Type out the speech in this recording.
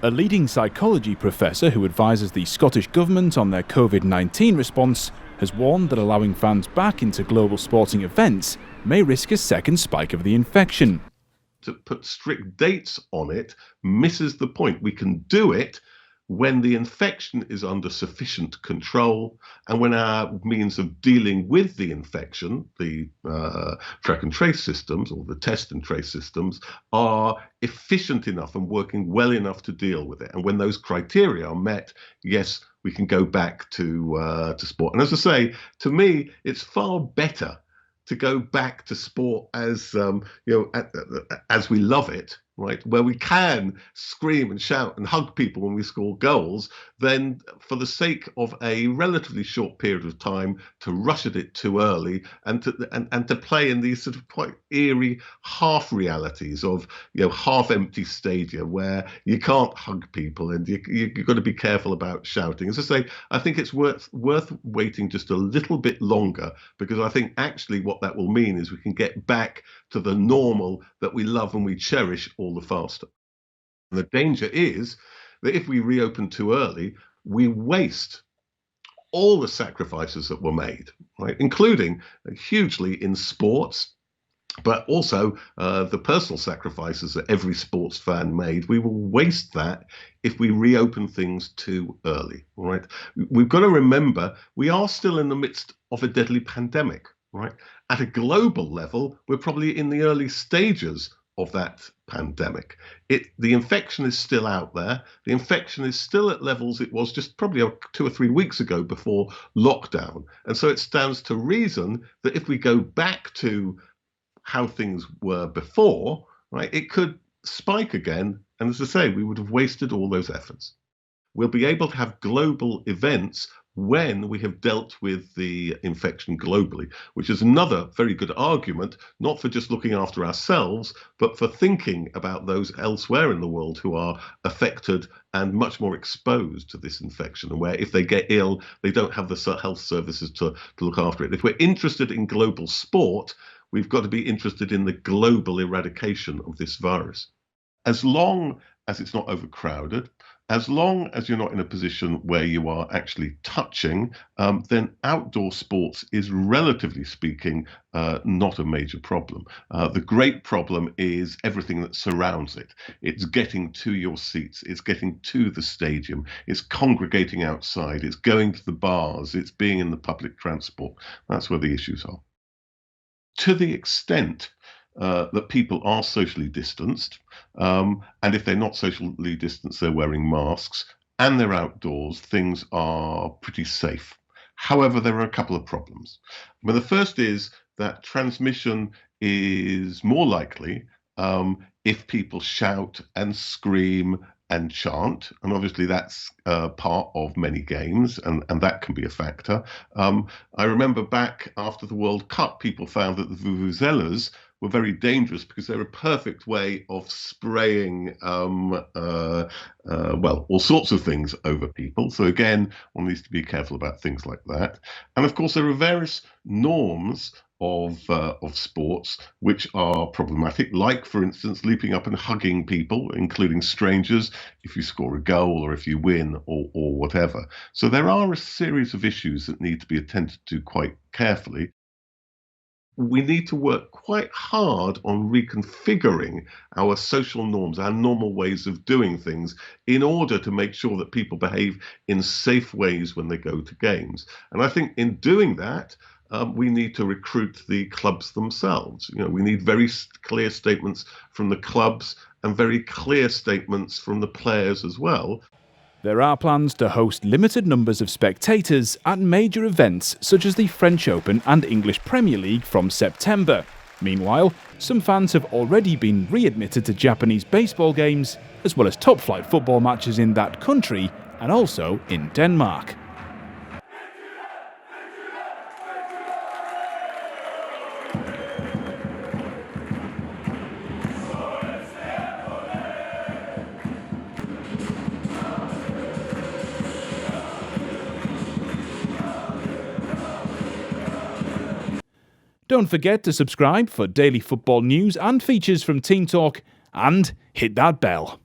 A leading psychology professor who advises the Scottish Government on their COVID-19 response has warned that allowing fans back into global sporting events may risk a second spike of the infection. To put strict dates on it misses the point. We can do it when the infection is under sufficient control and when our means of dealing with the infection, the track and trace systems or the test and trace systems, are efficient enough and working well enough to deal with it. And when those criteria are met, yes, we can go back to sport. And as I say, to me, it's far better to go back to sport as as we love it, right, where we can scream and shout and hug people when we score goals, then for the sake of a relatively short period of time to rush at it too early and to play in these sort of quite eerie half realities of half empty stadia where you can't hug people and you've got to be careful about shouting. As I say, I think it's worth waiting just a little bit longer, because I think actually what that will mean is we can get back to the normal that we love and we cherish all the faster. And the danger is that if we reopen too early, we waste all the sacrifices that were made, right, including hugely in sports, but also the personal sacrifices that every sports fan made. We will waste that if we reopen things too early, right? We've got to remember we are still in the midst of a deadly pandemic, right? At a global level, we're probably in the early stages of that pandemic. The infection is still out there. The infection is still at levels it was just probably 2 or 3 weeks ago before lockdown. And so it stands to reason that if we go back to how things were before, right, it could spike again. And as I say, we would have wasted all those efforts. We'll be able to have global events when we have dealt with the infection globally, which is another very good argument, not for just looking after ourselves, but for thinking about those elsewhere in the world who are affected and much more exposed to this infection, and where if they get ill, they don't have the health services to look after it. If we're interested in global sport, we've got to be interested in the global eradication of this virus. As long as it's not overcrowded, as long as you're not in a position where you are actually touching, then outdoor sports is, relatively speaking, not a major problem. The great problem is everything that surrounds it. It's getting to your seats, it's getting to the stadium, it's congregating outside, it's going to the bars, it's being in the public transport. That's where the issues are. To the extent that people are socially distanced, and if they're not socially distanced, they're wearing masks, and they're outdoors, things are pretty safe. However, there are a couple of problems. The first is that transmission is more likely if people shout and scream and chant, and obviously that's part of many games, and that can be a factor. I remember back after the World Cup, people found that the vuvuzelas were very dangerous because they're a perfect way of spraying, all sorts of things over people. So again, one needs to be careful about things like that. And of course, there are various norms of sports which are problematic, like, for instance, leaping up and hugging people, including strangers, if you score a goal or if you win or whatever. So there are a series of issues that need to be attended to quite carefully. We need to work quite hard on reconfiguring our social norms, our normal ways of doing things, in order to make sure that people behave in safe ways when they go to games. And I think in doing that, we need to recruit the clubs themselves. We need very clear statements from the clubs and very clear statements from the players as well. There are plans to host limited numbers of spectators at major events such as the French Open and English Premier League from September. Meanwhile, some fans have already been readmitted to Japanese baseball games, as well as top-flight football matches in that country and also in Denmark. Don't forget to subscribe for daily football news and features from TEAMtalk, and hit that bell.